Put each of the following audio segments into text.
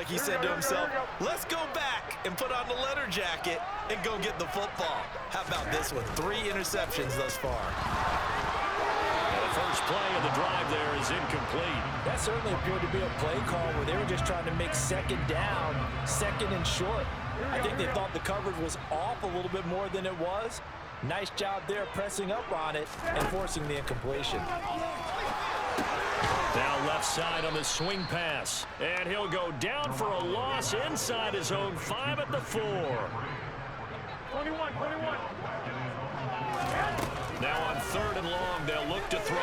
like he said to himself, let's go back and put on the letter jacket and go get the football. How about this one? 3 interceptions thus far. The first play of the drive there is incomplete. That certainly appeared to be a play call where they were just trying to make second down, second and short. I think they thought the coverage was off a little bit more than it was. Nice job there pressing up on it and forcing the incompletion. Now left side on the swing pass. And he'll go down for a loss inside his own 5 at the 4. 21. Now on 3rd and long, they'll look to throw.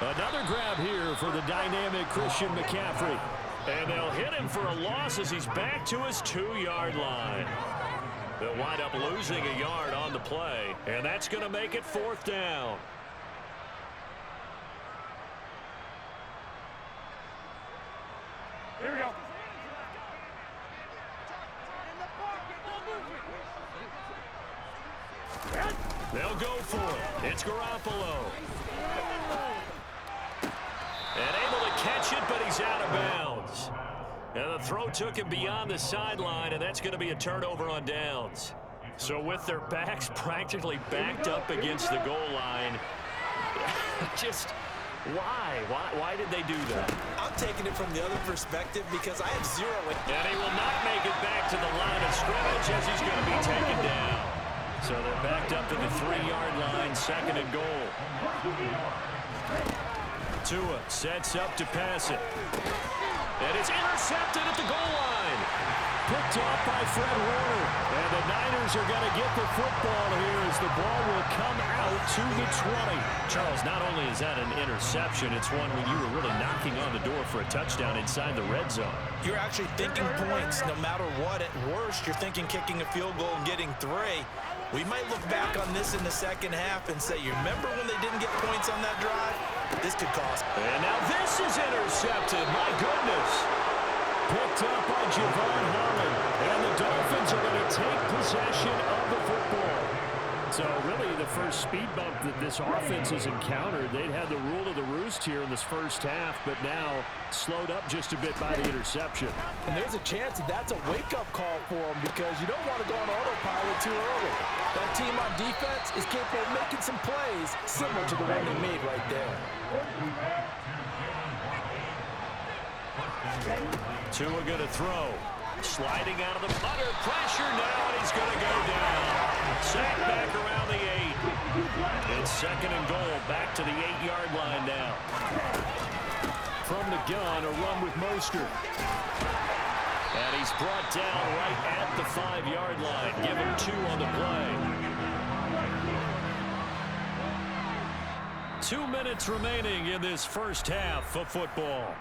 Another grab here for the dynamic Christian McCaffrey. And they'll hit him for a loss as he's back to his 2-yard line. They'll wind up losing a yard on the play, and that's going to make it 4th down. Here we go. They'll go for it. It's Garoppolo. And able to catch it, but he's out of bounds. And the throw took him beyond the sideline, and that's going to be a turnover on downs. So with their backs practically backed up against the goal line, just why did they do that? I'm taking it from the other perspective because I have 0. And he will not make it back to the line of scrimmage as he's going to be taken down. So they're backed up to the 3-yard line, 2nd and goal. Tua sets up to pass it. And it's intercepted at the goal line. Picked off by Fred Warner. And the Niners are going to get the football here as the ball will come out to the 20. Charles, not only is that an interception, it's one when you were really knocking on the door for a touchdown inside the red zone. You're actually thinking points no matter what. At worst, you're thinking kicking a field goal and getting 3. We might look back on this in the second half and say, you remember when they didn't get points on that drive? This could cost. And now this is intercepted. My goodness. Picked up by Javon Holland. And the Dolphins are going to take possession of the football. So really the first speed bump that this offense has encountered, they'd had the rule of the roost here in this first half, but now slowed up just a bit by the interception. And there's a chance that that's a wake-up call for them because you don't want to go on autopilot too early. That team on defense is capable of making some plays similar to the one they made right there. Tua going to throw. Sliding out of the under pressure now, and he's going to go down. Sack back around the 8. It's 2nd and goal, back to the 8-yard line now. From the gun, a run with Mostert. And he's brought down right at the 5-yard line. Give him 2 on the play. 2 minutes remaining in this first half of football.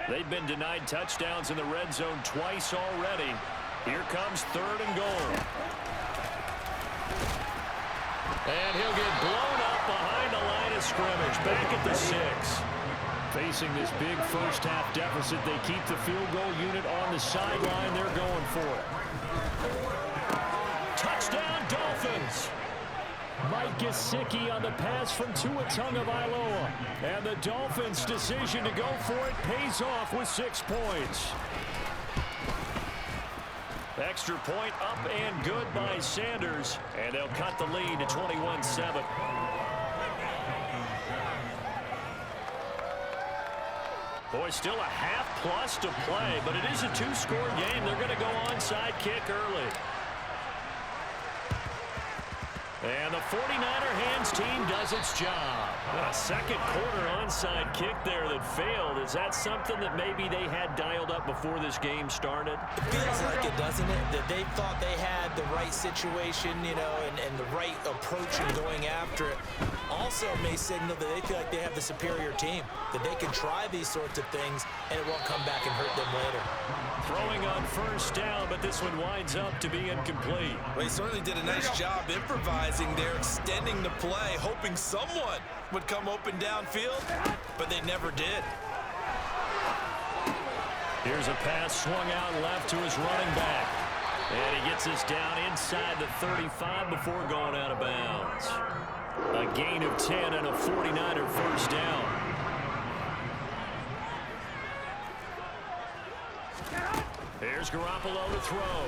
They've been denied touchdowns in the red zone twice already. Here comes 3rd and goal. And he'll get blown up behind the line of scrimmage, back at the 6. Facing this big first half deficit, they keep the field goal unit on the sideline. They're going for it. Touchdown, Dolphins! Mike Gesicki on the pass from Tua Tagovailoa. And the Dolphins' decision to go for it pays off with 6 points. Extra point up and good by Sanders. And they'll cut the lead to 21-7. Boy, still a half-plus to play, but it is a 2-score game. They're going to go onside kick early. And the 49er hands team does its job. A second quarter onside kick there that failed. Is that something that maybe they had dialed up before this game started? It feels like it, doesn't it? That they thought they had the right situation, you know, and the right approach in going after it. Also may signal that they feel like they have the superior team, that they can try these sorts of things and it won't come back and hurt them later. Throwing on first down, but this one winds up to be incomplete. Well, he certainly did a nice job improvising realizing they're extending the play, hoping someone would come open downfield, but they never did. Here's a pass swung out left to his running back. And he gets this down inside the 35 before going out of bounds. A gain of 10 and a 49er first down. Here's Garoppolo to throw.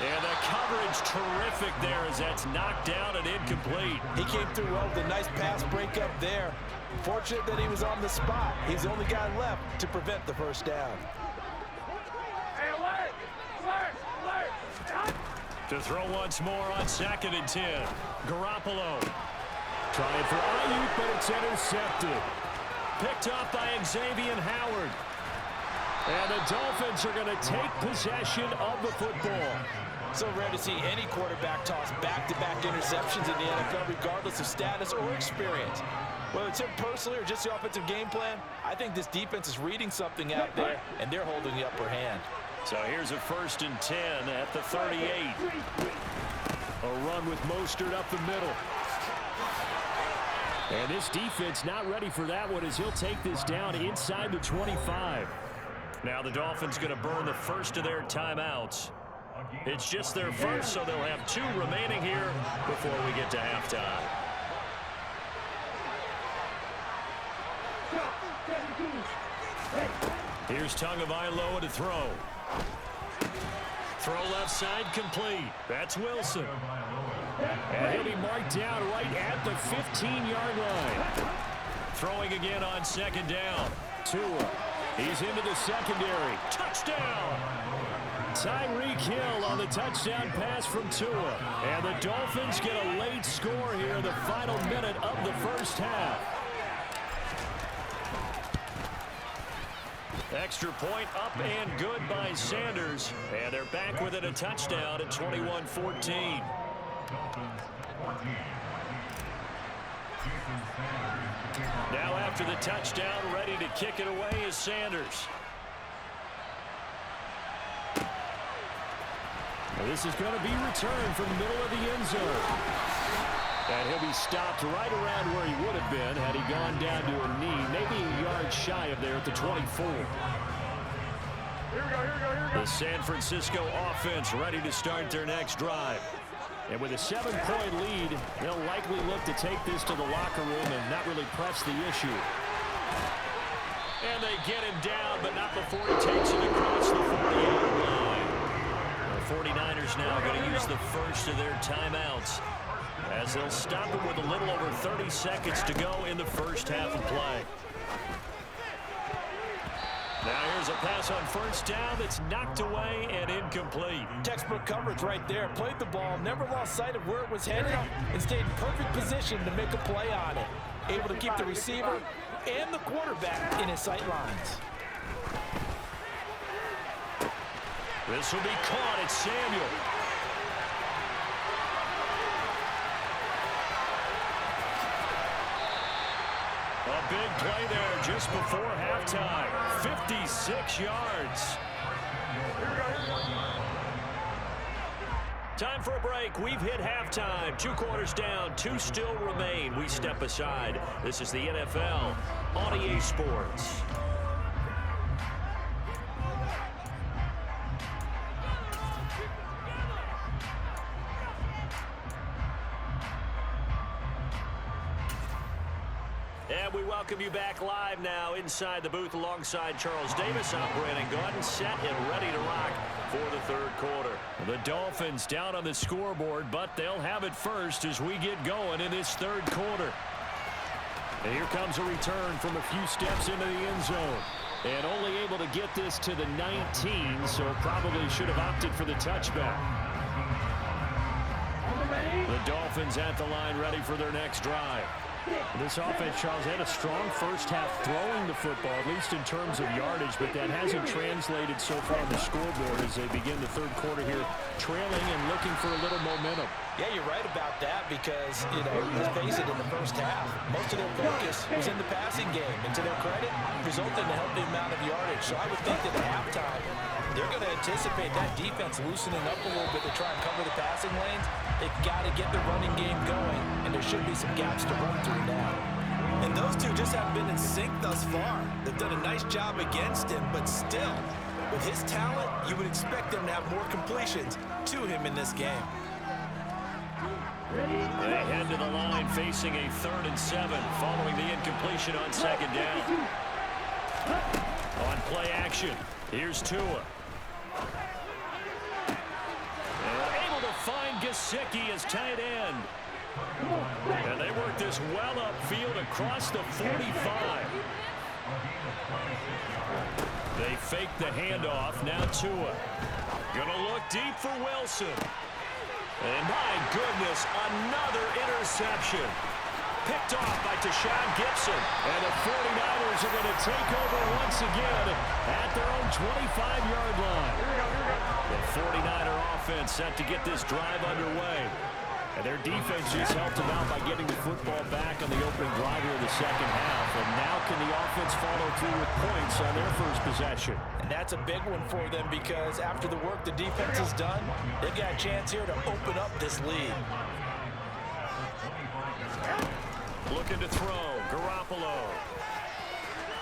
And the coverage terrific there as that's knocked down and incomplete. He came through well with a nice pass breakup there. Fortunate that he was on the spot. He's the only guy left to prevent the first down. To throw once more on 2nd and 10. Garoppolo. Trying for Ayuk, but it's intercepted. Picked up by Xavier Howard. And the Dolphins are going to take possession of the football. So rare to see any quarterback toss back-to-back interceptions in the NFL, regardless of status or experience. Whether it's him personally or just the offensive game plan, I think this defense is reading something out there, and they're holding the upper hand. So here's a 1st and 10 at the 38. A run with Mostert up the middle. And this defense not ready for that one as he'll take this down inside the 25. Now the Dolphins going to burn the first of their timeouts. It's just their first, so they'll have 2 remaining here before we get to halftime. Here's Tagovailoa to throw. Throw left side complete. That's Wilson. And he'll be marked down right at the 15-yard line. Throwing again on 2nd down. Tua. He's into the secondary. Touchdown! Tyreek Hill on the touchdown pass from Tua. And the Dolphins get a late score here in the final minute of the first half. Extra point up and good by Sanders. And they're back within a touchdown at 21-14. Now after the touchdown, ready to kick it away is Sanders. This is going to be returned from the middle of the end zone. And he'll be stopped right around where he would have been had he gone down to a knee, maybe a yard shy of there at the 24. The San Francisco offense ready to start their next drive. And with a 7-point lead, they'll likely look to take this to the locker room and not really press the issue. And they get him down, but not before he takes it across the 40-yard line. The 49ers now going to use the first of their timeouts as they'll stop him with a little over 30 seconds to go in the first half of play. Now here's a pass on 1st down that's knocked away and incomplete. Textbook coverage right there. Played the ball, never lost sight of where it was headed, and stayed in perfect position to make a play on it. Able to keep the receiver and the quarterback in his sight lines. This will be caught at Samuel. A big play there just before halftime. 56 yards. Time for a break. We've hit halftime. 2 quarters down. 2 still remain. We step aside. This is the NFL on EA Sports. And we welcome you back live now inside the booth alongside Charles Davis. I'm Brandon Gaudin, set and ready to rock for the 3rd quarter. The Dolphins down on the scoreboard, but they'll have it first as we get going in this 3rd quarter. And here comes a return from a few steps into the end zone. And only able to get this to the 19, so probably should have opted for the touchback. The Dolphins at the line ready for their next drive. This offense, Charles, had a strong first half throwing the football, at least in terms of yardage, but that hasn't translated so far on the scoreboard as they begin the 3rd quarter here, trailing and looking for a little momentum. Yeah, you're right about that because, let's face it, in the first half, most of their focus was in the passing game. And to their credit, resulted in a healthy amount of yardage. So I would think that at halftime, they're going to anticipate that defense loosening up a little bit to try and cover the passing lanes. They've got to get the running game going, and there should be some gaps to run through now. And those two just haven't been in sync thus far. They've done a nice job against him, but still, with his talent, you would expect them to have more completions to him in this game. They head to the line facing a 3rd and 7 following the incompletion on 2nd down. On play action, here's Tua. And able to find Gesicki as tight end. And they work this well upfield across the 45. They fake the handoff, now Tua. Gonna look deep for Wilson. And my goodness, another interception. Picked off by Tashawn Gibson. And the 49ers are going to take over once again at their own 25-yard line. The 49er offense set to get this drive underway. And their defense just helped them out by getting the football back on the opening drive here in the second half. And now can the offense follow through with points on their first possession? And that's a big one for them because after the work the defense has done, they've got a chance here to open up this lead. Looking to throw, Garoppolo.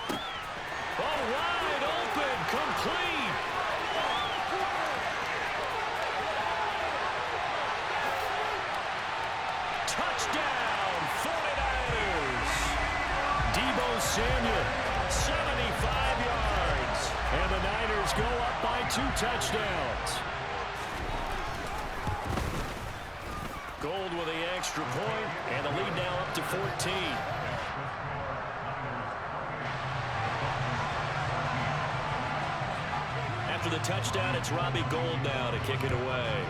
Oh, wide open, complete. Touchdown, 49ers. Deebo Samuel, 75 yards. And the Niners go up by 2 touchdowns. Gold with the extra point, and the lead now up to 14. After the touchdown, it's Robbie Gould now to kick it away.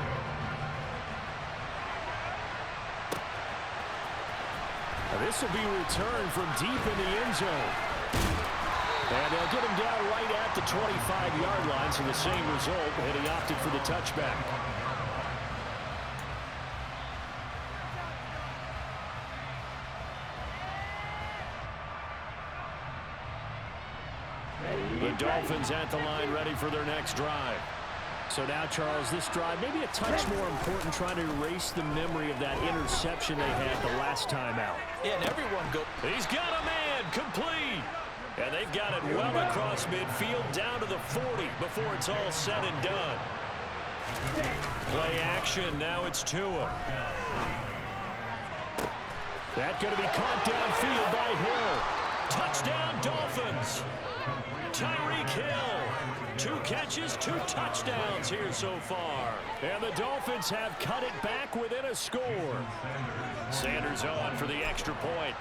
This will be returned from deep in the end zone. And they'll get him down right at the 25-yard line, so the same result, and he opted for the touchback. The Dolphins at the line ready for their next drive. So now, Charles, this drive maybe a touch more important, trying to erase the memory of that interception they had the last time out. Yeah, and everyone go. He's got a man, complete. And they've got it well across midfield down to the 40 before it's all said and done. Play action, now it's Tua. That's going to be caught downfield by Hill. Touchdown, Dolphins. Tyreek Hill. 2 catches, 2 touchdowns here so far. And the Dolphins have cut it back within a score. Sanders on for the extra point.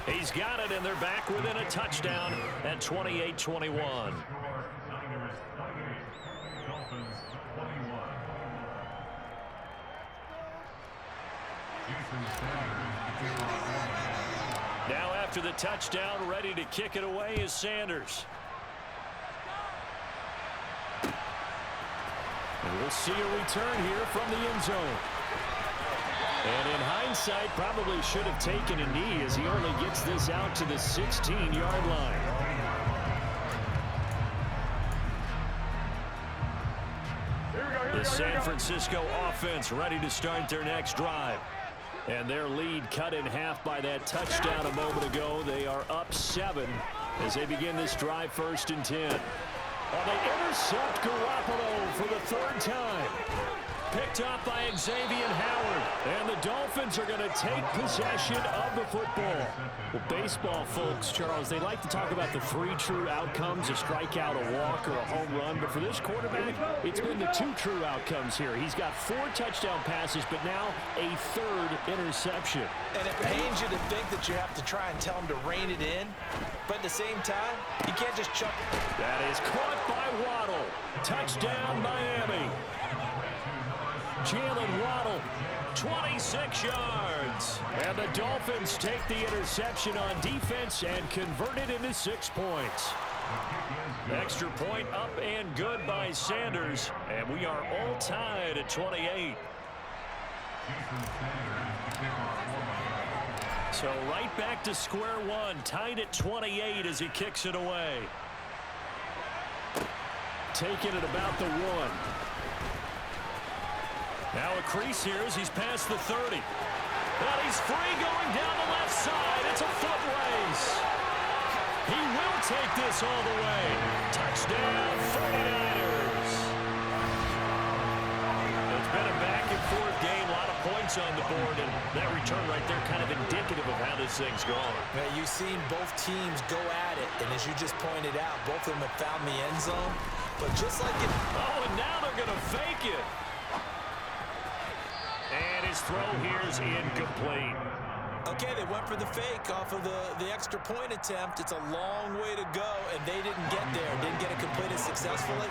He's got it, and they're back within a touchdown at 28-21. Now after the touchdown, ready to kick it away is Sanders. And we'll see a return here from the end zone. And in hindsight, probably should have taken a knee as he only gets this out to the 16-yard line. The San Francisco offense ready to start their next drive. And their lead cut in half by that touchdown a moment ago. They are up 7 as they begin this drive, 1st and 10. And they intercept Garoppolo for the 3rd time. Picked up by Xavier Howard. And the Dolphins are going to take possession of the football. Well, baseball folks, Charles, they like to talk about the 3 true outcomes, a strikeout, a walk, or a home run. But for this quarterback, it's been the 2 true outcomes here. He's got 4 touchdown passes, but now a 3rd interception. And it pains you to think that you have to try and tell him to rein it in. But at the same time, you can't just chuck. That is caught by Waddle. Touchdown, Miami. Jalen Waddle, 26 yards. And the Dolphins take the interception on defense and convert it into 6 points. Extra point up and good by Sanders. And we are all tied at 28. So right back to square one. Tied at 28 as he kicks it away. Taking it about the 1. Now a crease here as he's past the 30. And he's free going down the left side. It's a foot race. He will take this all the way. Touchdown, 49ers. It's been a back-and-forth game. A lot of points on the board, and that return right there kind of indicative of how this thing's going. Yeah, you've seen both teams go at it, and as you just pointed out, both of them have found the end zone. But just like it... Oh, and now they're going to fake it. And his throw here is incomplete. Okay, they went for the fake off of the extra point attempt. It's a long way to go, and they didn't get there. Didn't get it completed successfully.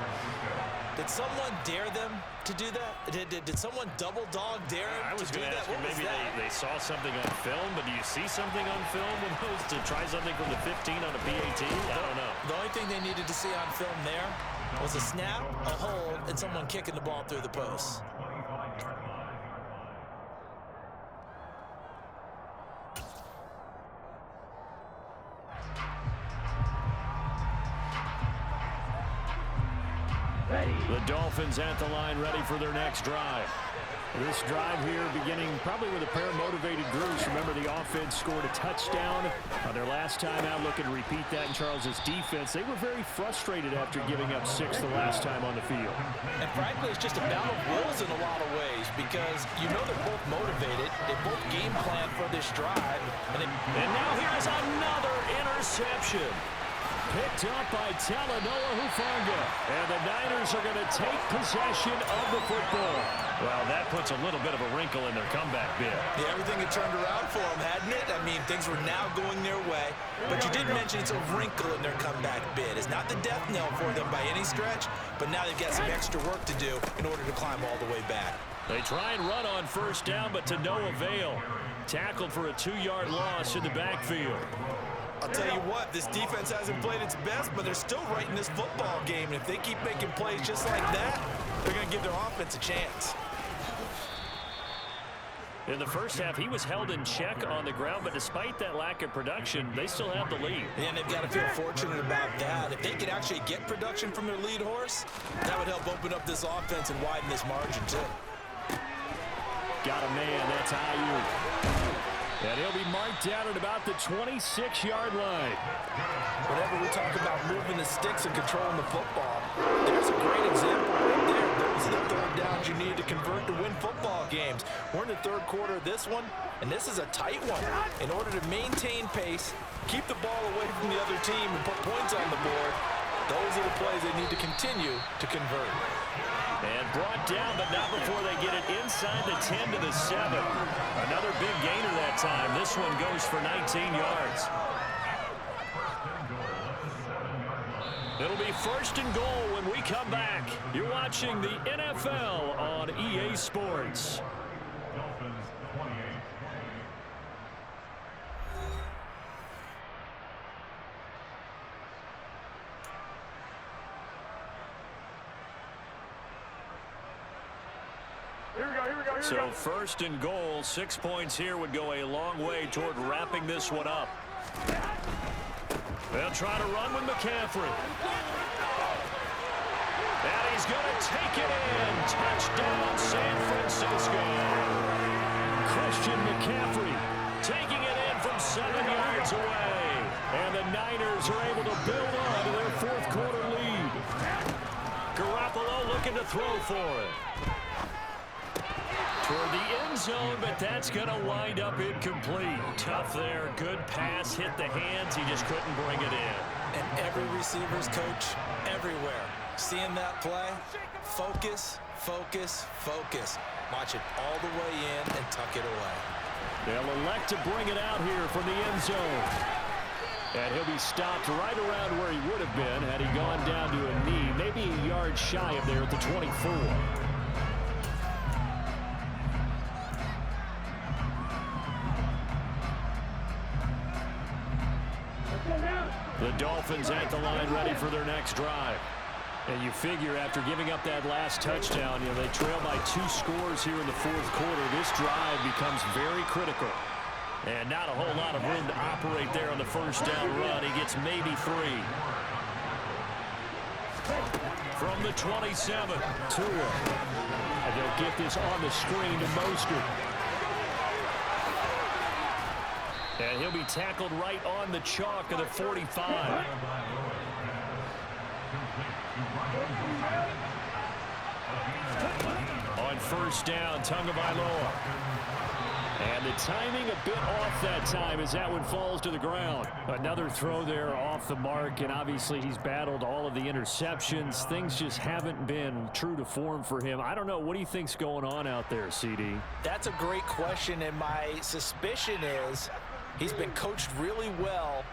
Did someone dare them to do that? Did someone double dog dare them I was to do going to that? ask you, maybe they saw something on film, but do you see something on film when those to try something from the 15 on a PAT? I don't know. The only thing they needed to see on film there was a snap, a hold, and someone kicking the ball through the post. The Dolphins at the line, ready for their next drive. This drive here beginning probably with a pair of motivated groups. Remember, the offense scored a touchdown on their last time out. Looking to repeat that in Charles's defense. They were very frustrated after giving up 6 the last time on the field. And frankly, it's just a battle of wills in a lot of ways because you know they're both motivated. They both game plan for this drive. And now here's another interception. Picked up by Talanoa Hufanga. And the Niners are going to take possession of the football. Well, that puts a little bit of a wrinkle in their comeback bid. Yeah, everything had turned around for them, hadn't it? I mean, things were now going their way. But you did mention it's a wrinkle in their comeback bid. It's not the death knell for them by any stretch, but now they've got some extra work to do in order to climb all the way back. They try and run on first down, but to no avail. Tackled for a 2-yard loss in the backfield. I'll tell you what, this defense hasn't played its best, but they're still right in this football game. And if they keep making plays just like that, they're going to give their offense a chance. In the first half, he was held in check on the ground, but despite that lack of production, they still have the lead. And they've got to feel fortunate about that. If they could actually get production from their lead horse, that would help open up this offense and widen this margin, too. Got a man, that's Ayuk. And he'll be marked down at about the 26-yard line. Whenever we talk about moving the sticks and controlling the football, there's a great example right there. Those are the third downs you need to convert to win football games. We're in the third quarter of this one, and this is a tight one. In order to maintain pace, keep the ball away from the other team, and put points on the board, those are the plays they need to continue to convert. And brought down, but not before they get it inside the 10 to the 7. Another big gainer that time. This one goes for 19 yards. It'll be first and goal when we come back. You're watching the NFL on EA Sports. So first and goal, 6 points here would go a long way toward wrapping this one up. They'll try to run with McCaffrey. And he's going to take it in. Touchdown, San Francisco. Christian McCaffrey taking it in from 7 yards away. And the Niners are able to build on to their fourth quarter lead. Garoppolo looking to throw for it. Toward the end zone, but that's going to wind up incomplete. Tough there. Good pass. Hit the hands. He just couldn't bring it in. And every receiver's coach everywhere. Seeing that play, focus, focus, focus. Watch it all the way in and tuck it away. They'll elect to bring it out here from the end zone. And he'll be stopped right around where he would have been had he gone down to a knee, maybe a yard shy of there at the 24. The Dolphins at the line ready for their next drive. And you figure after giving up that last touchdown, they trail by 2 scores here in the fourth quarter. This drive becomes very critical. And not a whole lot of room to operate there on the first down run. He gets maybe 3. From the 27, Tua. And they'll get this on the screen to Mostert. And he'll be tackled right on the chalk of the 45. On first down, Tagovailoa. And the timing a bit off that time as that one falls to the ground. Another throw there off the mark, and obviously he's battled all of the interceptions. Things just haven't been true to form for him. I don't know. What do you think's going on out there, CD? That's a great question, and my suspicion is he's been coached really well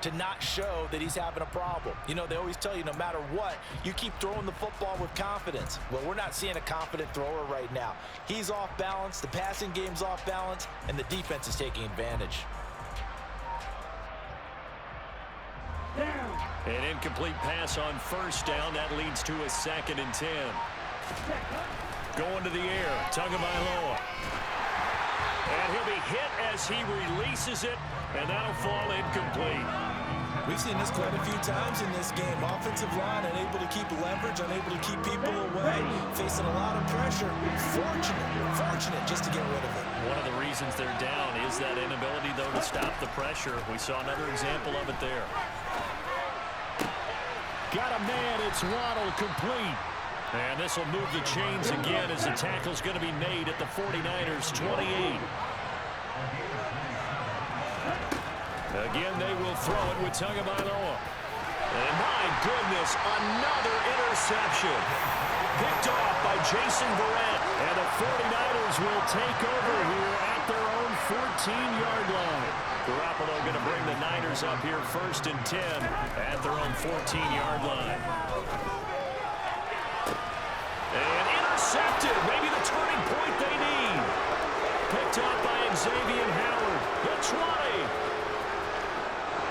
to not show that he's having a problem. They always tell you no matter what, you keep throwing the football with confidence. Well, we're not seeing a confident thrower right now. He's off balance, the passing game's off balance, and the defense is taking advantage. An incomplete pass on first down. That leads to a 2nd and 10. Going to the air, Tagovailoa. And he'll be hit as he releases it, and that'll fall incomplete. We've seen this quite a few times in this game. Offensive line unable to keep leverage, unable to keep people away, facing a lot of pressure. Fortunate just to get rid of it. One of the reasons they're down is that inability, though, to stop the pressure. We saw another example of it there. Got a man, it's Waddle, complete. And this will move the chains again as the tackle's going to be made at the 49ers' 28. Again, they will throw it with Tagovailoa. And my goodness, another interception. Picked off by Jason Verrett. And the 49ers will take over here at their own 14-yard line. Garoppolo going to bring the Niners up here 1st and 10 at their own 14-yard line. And intercepted. Maybe the turning point they need. Picked up by Xavier Howard. The 20.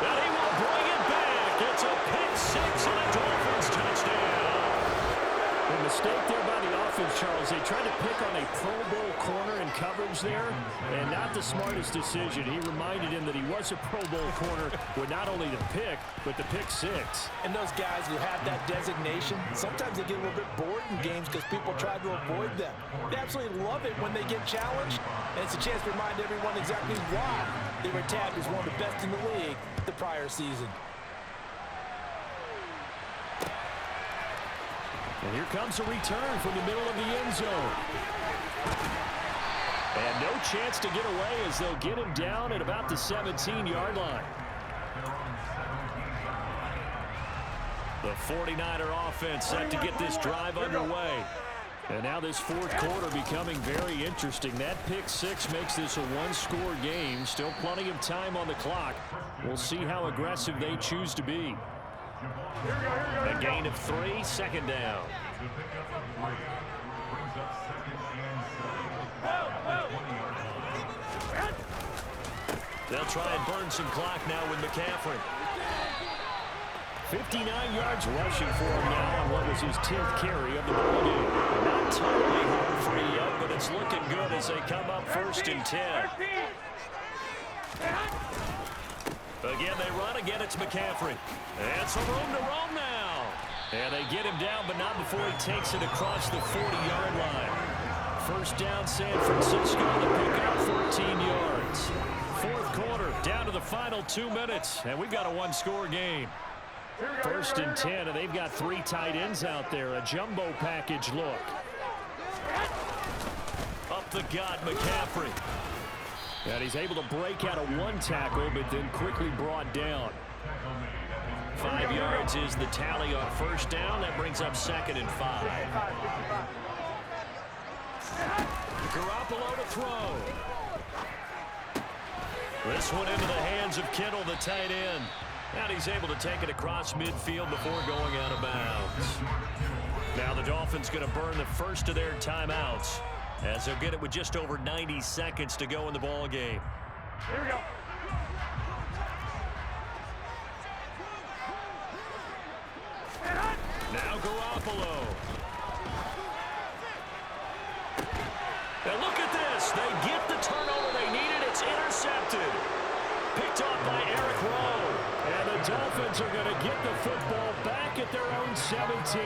And he will bring it back. It's a pick 6 and a Dolphins touchdown. The mistake there by the offense, Charles. They tried to pick on a Pro Bowl corner in coverage there, and not the smartest decision. He reminded him that he was a Pro Bowl corner with not only the pick, but the pick 6. And those guys who have that designation, sometimes they get a little bit bored in games because people try to avoid them. They absolutely love it when they get challenged, and it's a chance to remind everyone exactly why they were tagged as one of the best in the league the prior season. And here comes a return from the middle of the end zone. And no chance to get away as they'll get him down at about the 17-yard line. The 49er offense set to get this drive underway. And now this fourth quarter becoming very interesting. That pick 6 makes this a one-score game. Still plenty of time on the clock. We'll see how aggressive they choose to be. A gain of 3, 2nd down. They'll try and burn some clock now with McCaffrey. 59 yards rushing for him now on what was his 10th carry of the ball game. Not totally home free yet, but it's looking good as they come up 1st and 10. Again, they run. Again, it's McCaffrey. And some room to roam now. And they get him down, but not before he takes it across the 40-yard line. First down, San Francisco. The pick up 14 yards. Fourth quarter, down to the final 2 minutes, and we've got a one-score game. 1st and 10, and they've got 3 tight ends out there. A jumbo package look. Up the gut, McCaffrey. And he's able to break out of 1 tackle, but then quickly brought down. 5 yards is the tally on first down. That brings up 2nd and 5. Garoppolo to throw. This one into the hands of Kittle, the tight end. And he's able to take it across midfield before going out of bounds. Now the Dolphins going to burn the first of their timeouts as they'll get it with just over 90 seconds to go in the ball game. Here we go. Now Garoppolo. And look at this. They get the turnover they needed. It's intercepted. Picked off by Eric Rowe. And the Dolphins are going to get the football back at their own 17.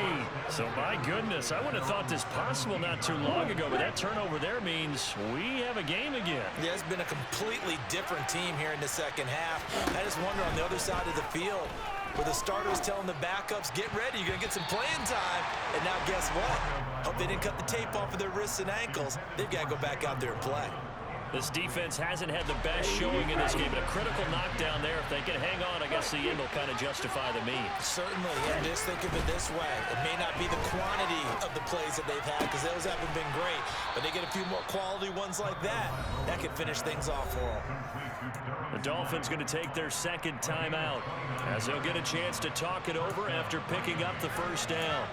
So, my goodness, I wouldn't have thought this possible not too long ago, but that turnover there means we have a game again. Yeah, it's been a completely different team here in the second half. I just wonder on the other side of the field, where the starters telling the backups, get ready, you're going to get some playing time. And now guess what? Hope they didn't cut the tape off of their wrists and ankles. They've got to go back out there and play. This defense hasn't had the best showing in this game. A critical knockdown there. If they can hang on, I guess the end will kind of justify the means. Certainly, and just think of it this way. It may not be the quantity of the plays that they've had, because those haven't been great, but they get a few more quality ones like that. That could finish things off for them. The Dolphins going to take their second timeout as they'll get a chance to talk it over after picking up the first down.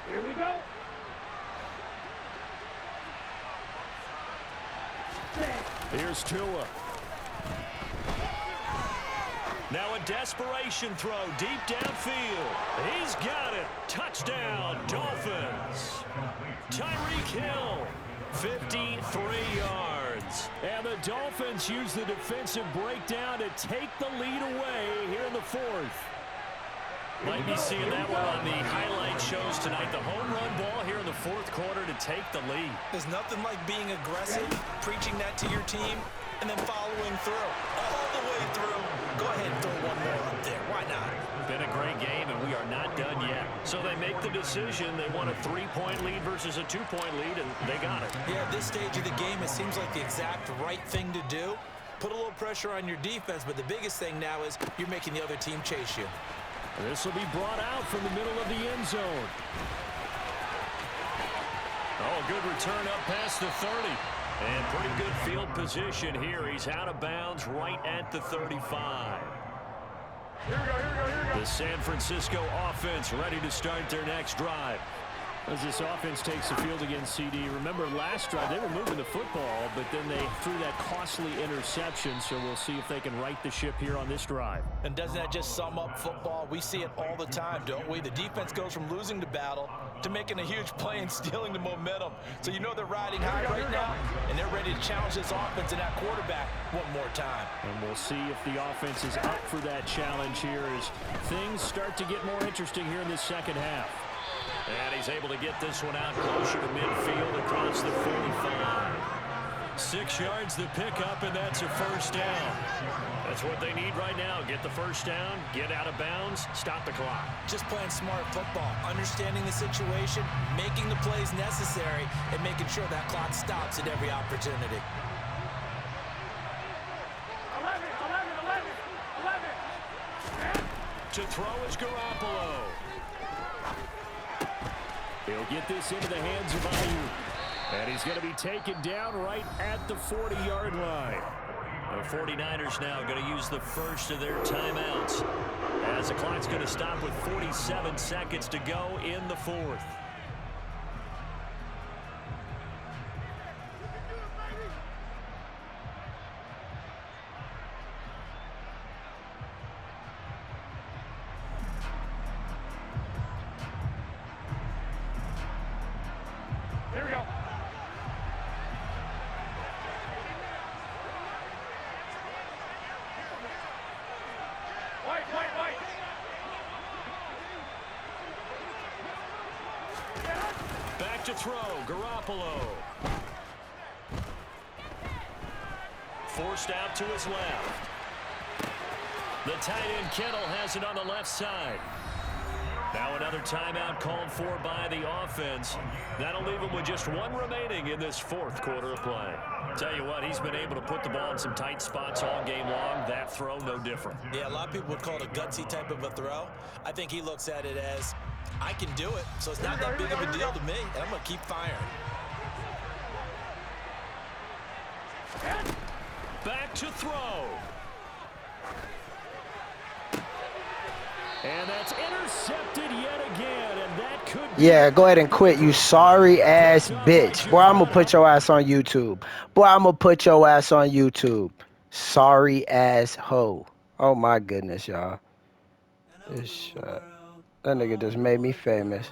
Here we go. Here's Tua. Now a desperation throw deep downfield. He's got it. Touchdown, Dolphins. Tyreek Hill, 53 yards. And the Dolphins use the defensive breakdown to take the lead away here in the fourth. Might be seeing that one on the highlight shows tonight. The home run ball here in the fourth quarter to take the lead. There's nothing like being aggressive, preaching that to your team, and then following through. All the way through. Go ahead and throw one more up there. Why not? Been a great game, and we are not done yet. So they make the decision. They want a 3-point lead versus a 2-point lead, and they got it. Yeah, at this stage of the game, it seems like the exact right thing to do. Put a little pressure on your defense, but the biggest thing now is you're making the other team chase you. This will be brought out from the middle of the end zone. Oh, good return up past the 30. And pretty good field position here. He's out of bounds right at the 35. Here we go. The San Francisco offense ready to start their next drive. As this offense takes the field against CD, remember last drive they were moving the football, but then they threw that costly interception, so we'll see if they can right the ship here on this drive. And doesn't that just sum up football? We see it all the time, don't we? The defense goes from losing the battle to making a huge play and stealing the momentum. So you know they're riding high right now, and they're ready to challenge this offense and that quarterback one more time. And we'll see if the offense is up for that challenge here as things start to get more interesting here in this second half. And he's able to get this one out closer to midfield across the 45. 6 yards the pickup, and that's a first down. That's what they need right now. Get the first down, get out of bounds, stop the clock. Just playing smart football, understanding the situation, making the plays necessary, and making sure that clock stops at every opportunity. 11. To throw is Garoppolo. He'll get this into the hands of Ayuk. And he's going to be taken down right at the 40-yard line. The 49ers now going to use the first of their timeouts, as the clock's going to stop with 47 seconds to go in the fourth. Here we go. White. Back to throw, Garoppolo. Forced out to his left. The tight end Kittle has it on the left side. Now another timeout called for by the offense. That'll leave him with just one remaining in this fourth quarter of play. Tell you what, he's been able to put the ball in some tight spots all game long. That throw, no different. Yeah, a lot of people would call it a gutsy type of a throw. I think he looks at it as, I can do it, so it's not that big of a deal to me, and I'm going to keep firing. Back to throw. And that's intercepted yet again, and that could be... Yeah, go ahead and quit, you sorry-ass bitch. Boy, I'm going to put your ass on YouTube. Boy, I'm going to put your ass on YouTube. Sorry-ass hoe. Oh, my goodness, y'all. This shot. That nigga just made me famous.